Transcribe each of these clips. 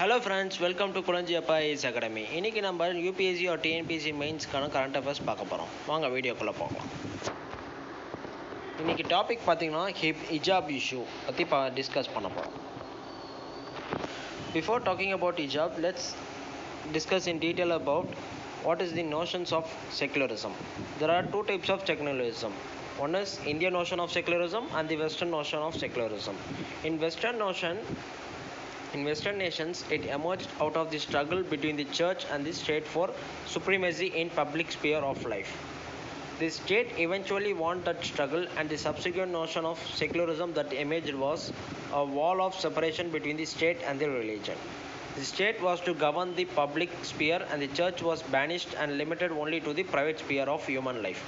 Hello friends, welcome to Kulanji Upsc Academy. இன்னைக்கு நம்ம UPSC or Tnpsc மெயின்ஸ்க்கான current affairs பார்க்க போகிறோம். வாங்க வீடியோக்குள்ளே போகலாம். இன்னைக்கு டாபிக் பார்த்தீங்கன்னா ஹிஜாப் இஷ்யூ பற்றி டிஸ்கஸ் பண்ண போகிறோம். Before talking about hijab, let's discuss in detail about what is the notions of secularism. There are two types of secularism. One is Indian notion of secularism and the Western notion of secularism. In Western nations, it emerged out of the struggle between the church and the state for supremacy in public sphere of life. The state eventually won that struggle, and the subsequent notion of secularism that emerged was a wall of separation between the state and the religion. The state was to govern the public sphere, and the church was banished and limited only to the private sphere of human life.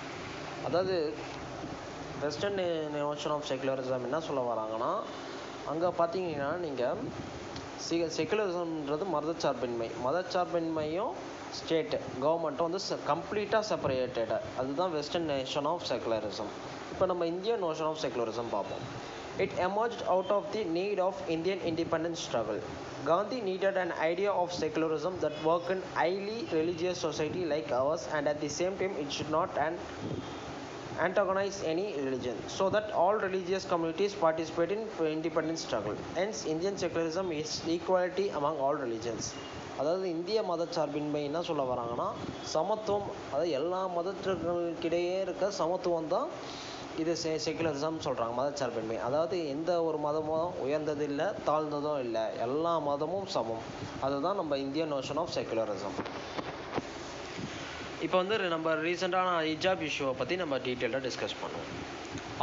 அதாவது western notion of secularism என்ன சொல்ல வராங்கன்னா, அங்கே பார்த்தீங்கன்னா நீங்கள் செக்குலரிசம்ன்றது மதச்சார்பின்மையும் state கவர்மெண்ட்டும் வந்து கம்ப்ளீட்டாக செப்பரேட்டடு. அதுதான் வெஸ்டர்ன் நேஷன் ஆஃப் செக்குலரிசம். இப்போ நம்ம இந்தியன் நோஷன் ஆஃப் செக்குலரிசம் பார்ப்போம். It emerged out of the need of Indian independence struggle. Gandhi needed an idea of secularism that worked in highly religious society like ours, and at the same time it should not antagonize any religion, so that all religious communities participate in independence struggle. Hence, Indian secularism is equality among all religions. அதாவது இந்திய மதச்சார்பின்மை என்ன சொல்ல வராங்கன்னா, சமத்துவம், அதாவது எல்லா மதத்திற்கிடையே இருக்க சமத்துவம் தான் இது செக்குலரிசம் சொல்கிறாங்க. மதச்சார்பின்மை, அதாவது எந்த ஒரு மதமும் உயர்ந்தது இல்லை, தாழ்ந்ததும் இல்லை, எல்லா மதமும் சமம். அதுதான் நம்ம இந்தியன் நோஷன் ஆஃப் செக்குலரிசம். இப்போ வந்து நம்ம ரீசெண்டான ஹிஜாப் இஷ்யூவை பற்றி நம்ம டீட்டெயிலாக டிஸ்கஸ் பண்ணுவோம்.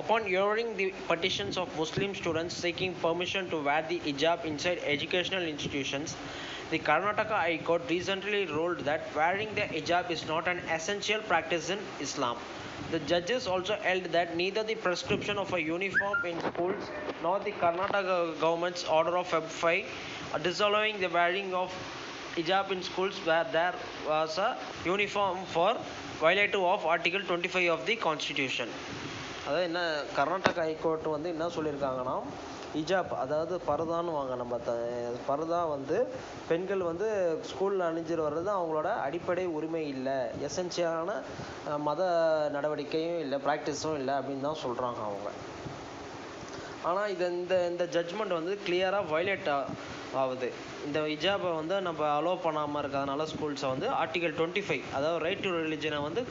Upon hearing the petitions of Muslim students seeking permission to wear the hijab inside educational institutions, the Karnataka High Court recently ruled that wearing the hijab is not an essential practice in Islam. The judges also held that neither the prescription of a uniform in schools nor the Karnataka government's order of Feb 5 disallowing the wearing of hijab in schools where there was a uniform for violative of Article 25 of the Constitution. அதாவது என்ன, Karnataka high court வந்து என்ன சொல்லியிருக்காங்கன்னா, ஹிஜாப் அதாவது பரதான்னு வாங்க, நம்ம பரதா வந்து பெண்கள் வந்து ஸ்கூலில் அணிஞ்சிட்டு வர்றது அவங்களோட அடிப்படை உரிமை இல்லை, எசென்சியலான மத நடவடிக்கையும் இல்லை, ப்ராக்டிஸும் இல்லை அப்படின்னு தான் சொல்கிறாங்க அவங்க. ஆனால் இந்த ஜட்ஜ்மெண்ட் வந்து கிளியராக வயலேட் ஆகுது. இந்த ஹிஜாபை வந்து நம்ம அலோவ் பண்ணாமல் இருக்கிறதுனால ஸ்கூல்ஸை வந்து ஆர்டிகல் 25, அதாவது ரைட் டு ரிலிஜனை வந்து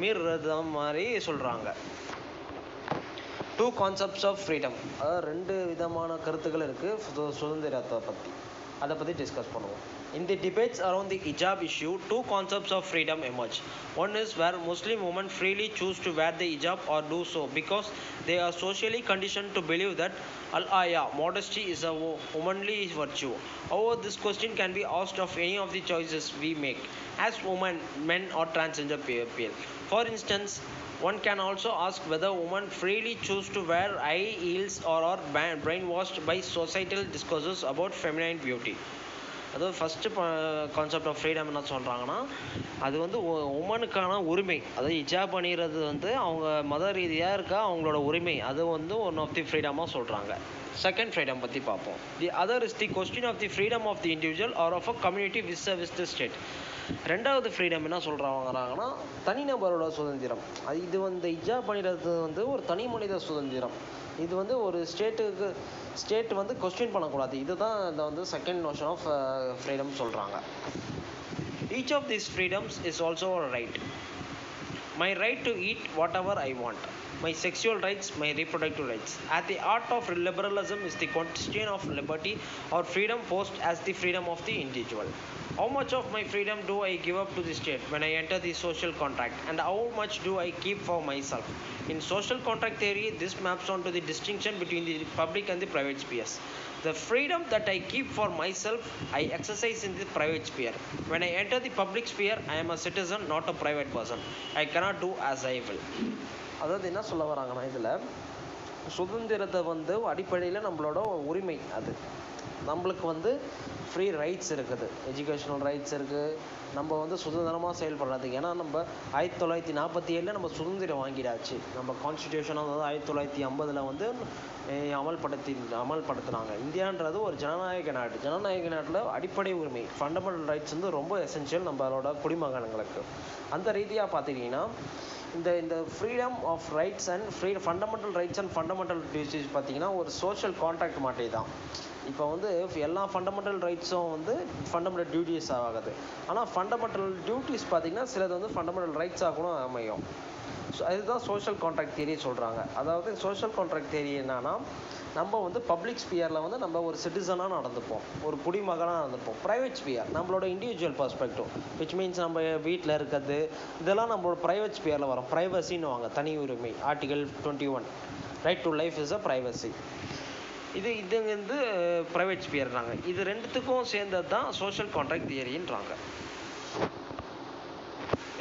மீறுறது மாதிரி சொல்கிறாங்க. டூ கான்செப்ட்ஸ் ஆஃப் ஃப்ரீடம், அதாவது ரெண்டு விதமான கருத்துக்கள் இருக்குது சுதந்திரத்தை பற்றி. அதை பற்றி டிஸ்கஸ் பண்ணுவோம். In the debates around the hijab issue, two concepts of freedom emerge. One is where Muslim women freely choose to wear the hijab or do so because they are socially conditioned to believe that al-aya, modesty, is a womanly virtue. However, this question can be asked of any of the choices we make as women, men, or transgender people. For instance, one can also ask whether women freely choose to wear high heels or are brainwashed by societal discourses about feminine beauty. அதாவது first concept of freedom என்ன சொல்கிறாங்கன்னா, அது வந்து உமனுக்கான உரிமை, அதாவது ஹிஜாப் அணிகிறது வந்து அவங்க மத ரீதியாக இருக்க அவங்களோட உரிமை, அது வந்து ஒன் ஆஃப் தி ஃப்ரீடமாக சொல்கிறாங்க. செகண்ட் ஃப்ரீடம் பற்றி பார்ப்போம். The other is the question of the freedom of the individual or of a community with the state. ரெண்டாவது ஃப்ரீடம் என்ன சொல்கிறாங்கன்னா, தனிநபரோட சுதந்திரம். இது வந்து ஹிஜாப் அணிகிறது வந்து ஒரு தனி மனித சுதந்திரம். இது வந்து ஒரு ஸ்டேட் வந்து கொஸ்டின் பண்ணக்கூடாது. இதுதான் இந்த வந்து செகண்ட் நோஷன் ஆஃப் ஃப்ரீடம் சொல்கிறாங்க. Each of these freedoms is also a right. My right to eat whatever I want, my sexual rights, my reproductive rights. At the heart of liberalism is the question of liberty or freedom posed as the freedom of the individual. How much of my freedom do I give up to the state when I enter the social contract, and how much do I keep for myself? In social contract theory, this maps onto the distinction between the public and the private spheres. The freedom that I keep for myself, I exercise in the private sphere. When I enter the public sphere, I am a citizen, not a private person. I cannot do as I will. அதாவது என்ன சொல்ல வராங்கன்னா, இதில் சுதந்திரத்தை வந்து அடிப்படையில் நம்மளோட உரிமை, அது நம்மளுக்கு வந்து ஃப்ரீ ரைட்ஸ் இருக்குது, எஜுகேஷனல் ரைட்ஸ் இருக்குது, நம்ம வந்து சுதந்திரமாக செயல்படுறதுக்கு. ஏன்னா நம்ம 1947 நம்ம சுதந்திரம் வாங்கிடாச்சு. நம்ம கான்ஸ்டியூஷன் அதாவது 1950 வந்து அமல்படுத்தினாங்க. இந்தியான்றது ஒரு ஜனநாயக நாடு. ஜனநாயக நாட்டில் அடிப்படை உரிமை ஃபண்டமெண்டல் ரைட்ஸ் வந்து ரொம்ப எசென்ஷியல் நம்மளோட குடிமகன்களுக்கு. அந்த ரீதியாக பார்த்துக்கிட்டிங்கன்னா இந்த freedom of rights and fundamental rights and fundamental duties பார்த்திங்கன்னா ஒரு சோஷியல் கான்ட்ராக்ட் மாட்டே தான். இப்போ வந்து எல்லா ஃபண்டமெண்டல் ரைட்ஸும் வந்து ஃபண்டமெண்டல் டியூட்டிஸ் ஆகுது. ஆனால் ஃபண்டமெண்டல் டியூட்டிஸ் பார்த்திங்கன்னா சிலது வந்து ஃபண்டமெண்டல் ரைட்ஸாக கூட அமையும். ஸோ அதுதான் சோஷியல் கான்ட்ராக்ட் தியரி சொல்கிறாங்க. அதாவது சோஷியல் கான்ட்ராக்ட் தியரி என்னன்னா, நம்ம வந்து பப்ளிக் ஸ்பியரில் வந்து நம்ம ஒரு சிட்டிசனாக நடந்துப்போம், ஒரு குடிமகனாக நடந்துப்போம். ப்ரைவேட் ஸ்பியர் நம்மளோட இண்டிவிஜுவல் பர்ஸ்பெக்டிவ், விச் மீன்ஸ் நம்ம வீட்டில் இருக்கிறது இதெல்லாம் நம்மளோட ப்ரைவேட் ஸ்பியரில் வரும். ப்ரைவசின்னு வாங்க, தனி உரிமை, article 21, right to life is a privacy. இது வந்து ப்ரைவேட் ஸ்பியர்றாங்க. இது ரெண்டுத்துக்கும் சேர்ந்தது தான் சோஷியல் கான்ட்ராக்ட் தியரின்றாங்க.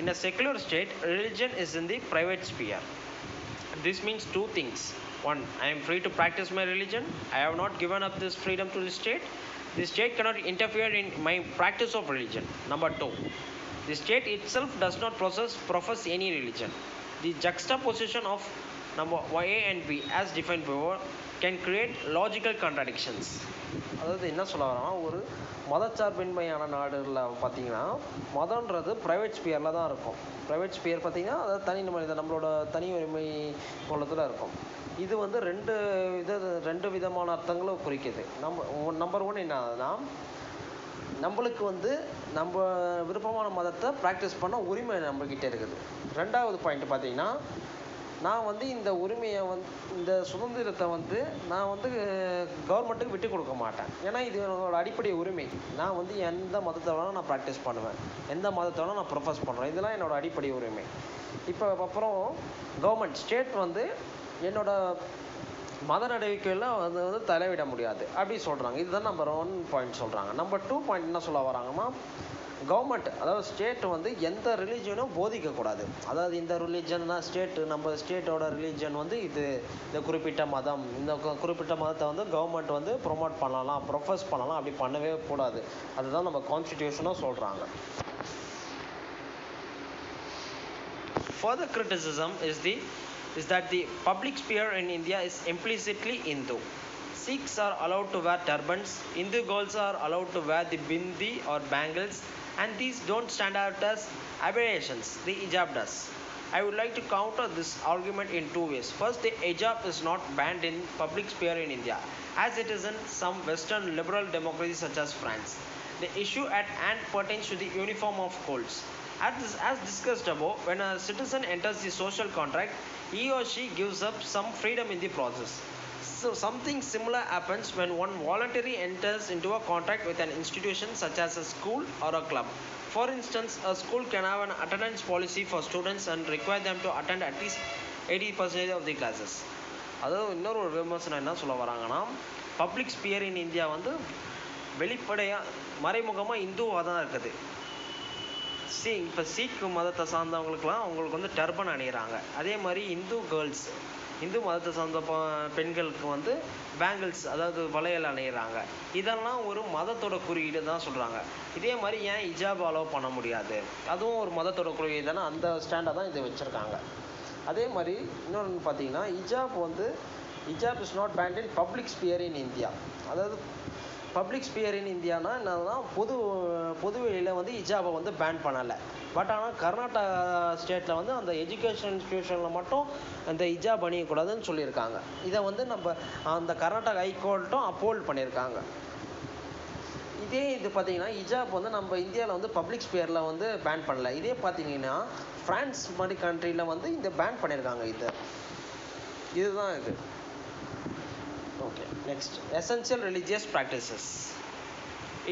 In a secular state, religion is in the private sphere. This means two things. One, I am free to practice my religion. I have not given up this freedom to the state. The state cannot interfere in my practice of religion. Number two, the state itself does not profess any religion. The juxtaposition of number A and B as defined before can create logical contradictions. அதாவது என்ன சொல்ல வரோம்னா, ஒரு மதச்சார்பின்மையான நாடுகளில் பார்த்தீங்கன்னா மதன்றது private ஸ்பியரில் தான் இருக்கும். Private sphere பார்த்தீங்கன்னா அதாவது நம்மளோட தனி உரிமை கோலத்தில் இருக்கும். இது வந்து ரெண்டு விதமான அர்த்தங்களும் குறிக்குது. நம்பர் ஒன் என்னன்னா, நம்மளுக்கு வந்து நம்ம விருப்பமான மதத்தை ப்ராக்டிஸ் பண்ண உரிமை நம்மக்கிட்ட இருக்குது. ரெண்டாவது பாயிண்ட் பார்த்தீங்கன்னா, நான் வந்து இந்த உரிமையை இந்த சுதந்திரத்தை நான் கவர்மெண்ட்டுக்கு விட்டு கொடுக்க மாட்டேன். ஏன்னா இது என்னோட அடிப்படை உரிமை. நான் எந்த மதத்தை வேணாலும் நான் ப்ராக்டிஸ் பண்ணுவேன், எந்த மதத்தை வேணாலும் நான் ப்ரொஃபஸ் பண்ணுறேன். இதெல்லாம் என்னோட அடிப்படை உரிமை. இப்போ அப்புறம் கவர்மெண்ட் ஸ்டேட் என்னோட மத நடவடிக்கையில் தலையிட முடியாது அப்படி சொல்கிறாங்க. இதுதான் நம்பர் 1 பாயிண்ட் சொல்கிறாங்க. நம்பர் 2 பாயிண்ட் என்ன சொல்ல வராங்கன்னா, கவர்மெண்ட் அதாவது ஸ்டேட் எந்த ரிலீஜனும் போதிக்கக்கூடாது. அதாவது இந்த ரிலீஜன்னா நம்ம ஸ்டேட்டோட ரிலீஜன் இந்த குறிப்பிட்ட மதம், இந்த குறிப்பிட்ட மதத்தை கவர்மெண்ட் ப்ரொமோட் பண்ணலாம், ப்ரொஃபஸ் பண்ணலாம், அப்படி பண்ணவே கூடாது. அதுதான் நம்ம கான்ஸ்டிடியூஷனாக சொல்கிறாங்க. Further criticism is that the public sphere in India is implicitly Hindu. Sikhs are allowed to wear turbans, Hindu girls are allowed to wear the bindi or bangles, and these don't stand out as aberrations. The hijab does. I would like to counter this argument in two ways. First, the hijab is not banned in public sphere in India, as it is in some Western liberal democracies such as France. The issue at hand pertains to the uniform of clothes. As discussed above, when a citizen enters the social contract, he or she gives up some freedom in the process. So something similar happens when one voluntarily enters into a contract with an institution such as a school or a club. For instance, a school can have an attendance policy for students and require them to attend at least 80% of the classes. அதாவது இன்னொரு ஒரு விமர்சனம் என்ன சொல்ல வராங்கன்னா, public sphere in India வெளிப்படையாக மறைமுகமாக இந்துவாக தான் இருக்குது. இப்போ சீக் மதத்தை சார்ந்தவங்களுக்குலாம் அவங்களுக்கு டர்பன் அணிகிறாங்க. அதே மாதிரி இந்து மதத்தை சார்ந்த பெண்களுக்கு பேங்கிள்ஸ் அதாவது வளையல் அணிகிறாங்க. இதெல்லாம் ஒரு மதத்தோட குறியீடு தான் சொல்கிறாங்க. இதே மாதிரி ஏன் ஹிஜாப் அலோவ் பண்ண முடியாது, அதுவும் ஒரு மதத்தோட குறியீடு தானே, அந்த ஸ்டாண்டை தான் இதை வச்சுருக்காங்க. அதே மாதிரி இன்னொன்று பார்த்தீங்கன்னா, hijab is not banned in public sphere in India. அதாவது பப்ளிக் ஸ்பியர் இன் இந்தியானா என்னன்னா, பொதுவெளியில் ஹிஜாபை பேன் பண்ணலை. பட் ஆனால் கர்நாடகா ஸ்டேட்டில் அந்த எஜுகேஷன் இன்ஸ்டியூஷனில் மட்டும் அந்த ஹிஜாப் அணியக்கூடாதுன்னு சொல்லியிருக்காங்க. இதை நம்ம அந்த கர்நாடகா ஹைகோர்ட்டும் அப்போல்ட் பண்ணியிருக்காங்க. இது பார்த்தீங்கன்னா ஹிஜாப் நம்ம இந்தியாவில் பப்ளிக் ஸ்பியரில் பேன் பண்ணல. இதே பார்த்தீங்கன்னா ஃப்ரான்ஸ் மாதிரி கண்ட்ரியில் இந்த பேன் பண்ணியிருக்காங்க. இதுதான் இது. Okay, next, essential religious practices.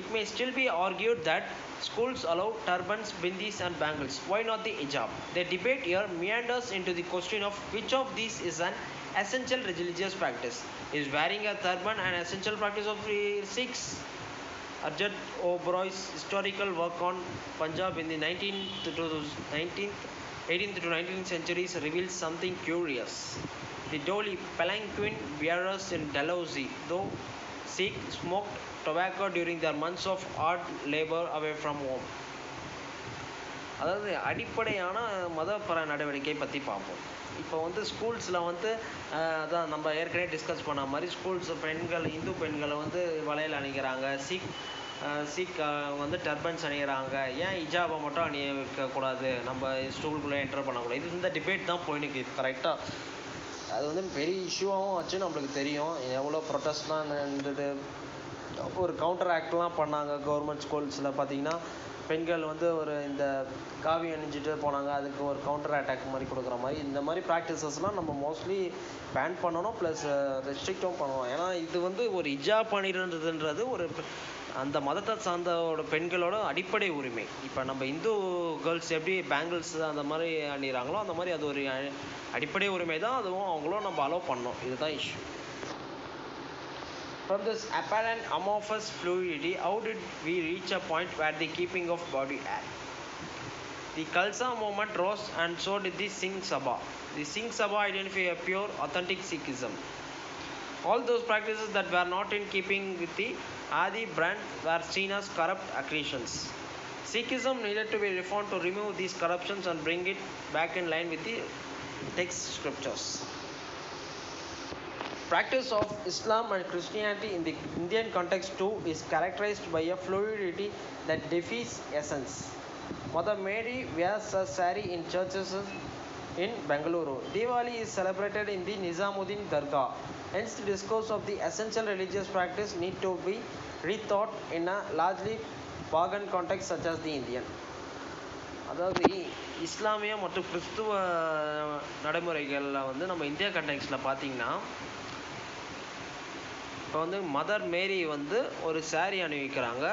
It may still be argued that schools allow turbans, bindis and bangles. Why not the hijab? The debate here meanders into the question of which of these is an essential religious practice. Is wearing a turban an essential practice of Sikhs? Arjad Oberой's historical work on Punjab in the 18th to 19th centuries reveals something curious. The Doli palanquin bearers in Dalhousie, though Sikh, smoked tobacco during their months of hard labor away from home. அதாவது அடிப்படையான மதப்பர நடவடிக்கை பற்றி பார்ப்போம். இப்போ வந்து ஸ்கூல்ஸில் வந்து அதான் நம்ம ஏற்கனவே டிஸ்கஸ் பண்ண மாதிரி ஸ்கூல்ஸ் பெண்கள் இந்து பெண்களை வந்து வளையல் அணிகிறாங்க, சீக் வந்து டர்பன்ஸ் அணிகிறாங்க, ஏன் ஹிஜாபை மட்டும் அணியக்கூடாது, நம்ம ஸ்கூலுக்குள்ளே என்டர் பண்ணக்கூடாது, இது இந்த டிபேட் தான் போயினுக்கு கரெக்டாக. அது வந்து பெரிய இஷ்யூவாகவும் வச்சு நம்மளுக்கு தெரியும், எவ்வளோ ப்ரொட்டஸ்ட்லாம் இருந்தது, ஒரு கவுண்டர் ஆக்ட்லாம் பண்ணாங்க. கவர்மெண்ட் ஸ்கூல்ஸில் பார்த்தீங்கன்னா பெண்கள் வந்து ஒரு இந்த காவி அணிஞ்சிட்டு போனாங்க, அதுக்கு ஒரு கவுண்டர் அட்டாக் மாதிரி கொடுக்குற மாதிரி இந்த மாதிரி ப்ராக்டிசஸ்லாம் நம்ம மோஸ்ட்லி பேன் பண்ணணும், ப்ளஸ் ரெஸ்ட்ரிக்டும் பண்ணணும். ஏன்னா இது வந்து ஒரு ஹிஜாப் அணிகிறதுன்றது ஒரு அந்த மதத்தை சார்ந்தோட பெண்களோட அடிப்படை உரிமை. இப்போ நம்ம இந்து கேர்ள்ஸ் எப்படி பேங்கிள்ஸ் அந்த மாதிரி அணிகிறாங்களோ அந்த மாதிரி அது ஒரு அடிப்படை உரிமை தான், அதுவும் அவங்களும் நம்ம அலோவ் பண்ணோம். இதுதான் issue. From this apparent amorphous fluidity, how did we reach a point where the keeping of body had? The Khalsa movement rose and so did the Singh Sabha. The Singh Sabha identified a pure, authentic Sikhism. All those practices that were not in keeping with the Adi brand were seen as corrupt accretions. Sikhism needed to be reformed to remove these corruptions and bring it back in line with the text scriptures. Practice of Islam and Christianity in the Indian context too is characterized by a fluidity that defies essence. Mother Mary wears a sari in churches in Bengaluru. Diwali is celebrated in the Nizamuddin Dargah. Hence, the discourse of the essential religious practice need to be rethought in a largely pagan context such as the Indian. அதாவது இஸ்லாமிய மற்றும் கிறிஸ்துவ நடைமுறைகளில் வந்து நம்ம India கண்டெக்ஸ்டில் பார்த்தீங்கன்னா இப்போ வந்து மதர் மேரி வந்து ஒரு சாரி அணிவிக்கிறாங்க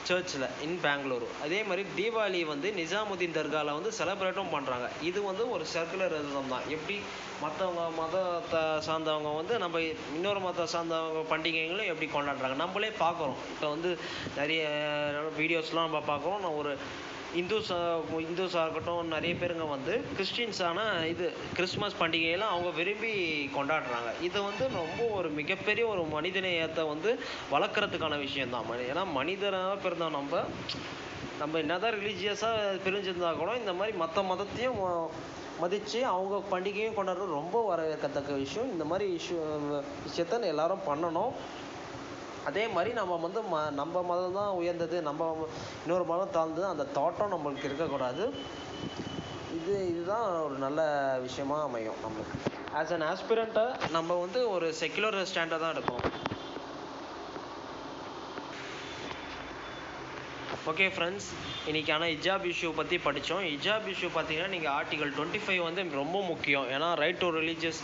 சர்ச்சில் இன் பெங்களூரு. அதே மாதிரி தீபாவளி வந்து நிஜாமுதீன் தர்காவில் வந்து செலிப்ரேட்டும் பண்ணுறாங்க. இது வந்து ஒரு சர்க்குலரிசம் தான். எப்படி மற்றவங்க மதத்தை சார்ந்தவங்க வந்து நம்ம இன்னொரு மதத்தை சார்ந்தவங்க பண்டிகைகளும் எப்படி கொண்டாடுறாங்க நம்மளே பார்க்குறோம். இப்போ வந்து நிறைய வீடியோஸ்லாம் நம்ம பார்க்குறோம். நான் ஒரு இந்துஸாக இருக்கட்டும், நிறைய பேருங்க வந்து கிறிஸ்டின்ஸான இது கிறிஸ்மஸ் பண்டிகையெல்லாம் அவங்க விரும்பி கொண்டாடுறாங்க. இது வந்து ரொம்ப ஒரு மிகப்பெரிய ஒரு மனிதநேயத்தை வந்து வளர்க்குறதுக்கான விஷயந்தான். ஏன்னா மனிதனாக பிறந்த நம்ம என்னதான் ரிலீஜியஸாக பிரிஞ்சிருந்தா கூட இந்த மாதிரி மற்ற மதத்தையும் மதித்து அவங்க பண்டிகையும் கொண்டாடுறது ரொம்ப வரவேற்கத்தக்க விஷயம். இந்த மாதிரி விஷயத்த எல்லாரும் பண்ணணும். அதே மாதிரி நம்ம வந்து நம்ம மதம் தான் உயர்ந்தது, நம்ம இன்னொரு மதம் தாழ்ந்தது, அந்த தாட்டம் நம்மளுக்கு இருக்கக்கூடாது. இதுதான் ஒரு நல்ல விஷயமா அமையும் நம்மளுக்கு. ஆஸ் அன் ஆஸ்பிரண்ட்டாக நம்ம வந்து ஒரு செக்குலர் ஸ்டாண்டை தான் எடுக்கணும். ஓகே ஃப்ரெண்ட்ஸ், இன்றைக்கான ஹிஜாப் இஷ்யூ பற்றி படித்தோம். ஹிஜாப் இஷ்யூ பார்த்தீங்கன்னா நீங்கள் ஆர்டிகல் 25 வந்து ரொம்ப முக்கியம். ஏன்னா ரைட் டு ரிலீஜியஸ்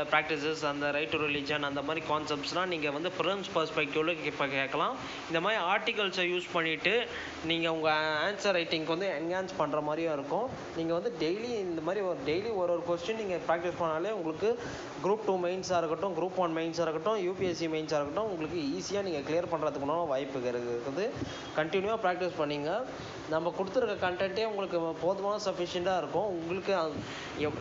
ப்ராக்டிசஸ், அந்த ரைட் டு ரிலீஜன், அந்த மாதிரி கான்செப்ட்ஸ்லாம் நீங்கள் வந்து ஃப்ரெண்ட்ஸ் பர்ஸ்பெக்டிவில் இப்போ கேட்கலாம். இந்த மாதிரி ஆர்டிகல்ஸை யூஸ் பண்ணிவிட்டு நீங்கள் உங்கள் ஆன்சர் ரைட்டிங்க்கு வந்து என்ஹான்ஸ் பண்ணுற மாதிரியும் இருக்கும். நீங்கள் வந்து டெய்லி இந்த மாதிரி டெய்லி ஒரு கொஸ்டின் நீங்கள் ப்ராக்டிஸ் பண்ணாலே உங்களுக்கு குரூப் 2 மெயின்ஸாக இருக்கட்டும், குரூப் 1 மெயின்ஸாக இருக்கட்டும், யூபிஎஸ்சி மெயின்ஸாக இருக்கட்டும், உங்களுக்கு ஈஸியாக நீங்கள் கிளியர் பண்ணுறதுக்குள்ள வாய்ப்பு இருக்குது. கண்டினியூவாக ப்ராக்டிஸ் பண்ணிங்க. நம்ம கொடுத்துருக்க கண்டென்ட்டே உங்களுக்கு போதுமான சஃபிஷியண்ட்டாக இருக்கும். உங்களுக்கு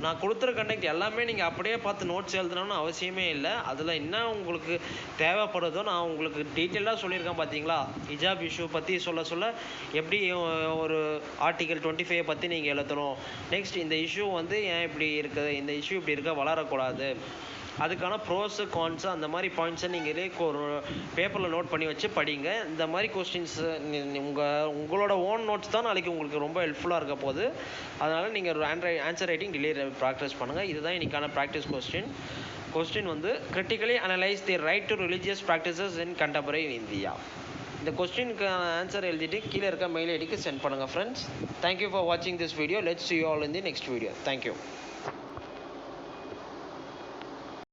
நான் கொடுத்துருக்க கண்டென்ட் எல்லாமே நீங்கள் அப்படியே பார்த்து நோட்ஸ் எழுதணும்னு அவசியமே இல்லை. அதில் என்ன உங்களுக்கு தேவைப்படுதோ நான் உங்களுக்கு டீட்டெயிலாக சொல்லியிருக்கேன். பார்த்தீங்களா, ஹிஜாப் இஷ்யூ பற்றி சொல்ல எப்படி ஒரு ஆர்டிகல் 25 பற்றி நீங்கள் எழுதணும், நெக்ஸ்ட் இந்த இஷ்யூ வந்து ஏன் இப்படி இருக்குது, இந்த இஷ்யூ இப்படி இருக்க வளரக்கூடாது, அதுக்கான ப்ரோஸு கான்ஸு அந்த மாதிரி பாயிண்ட்ஸை நீங்களே ஒரு பேப்பரில் நோட் பண்ணி வச்சு படிங்க. இந்த மாதிரி கொஸ்டின்ஸு உங்களோட ஓன் நோட்ஸ் தான் நாளைக்கு உங்களுக்கு ரொம்ப ஹெல்ப்ஃபுல்லாக இருக்க போகுது. அதனால் நீங்கள் ஆன்சர் ரைட்டிங் டிலே ப்ராக்டிஸ் பண்ணுங்கள். இதுதான் இன்றைக்கான ப்ராக்டிஸ் கொஸ்டின் வந்து critically analyse the right to religious practices in contemporary India. இந்த கொஸ்டினுக்கு ஆன்சர் எழுதிட்டு கீழே இருக்க மெயில் ஐடிக்கு சென்ட் பண்ணுங்கள் ஃப்ரெண்ட்ஸ். தேங்க்யூ ஃபார் வாட்சிங் this video. Let's see you all in the next video. Thank you.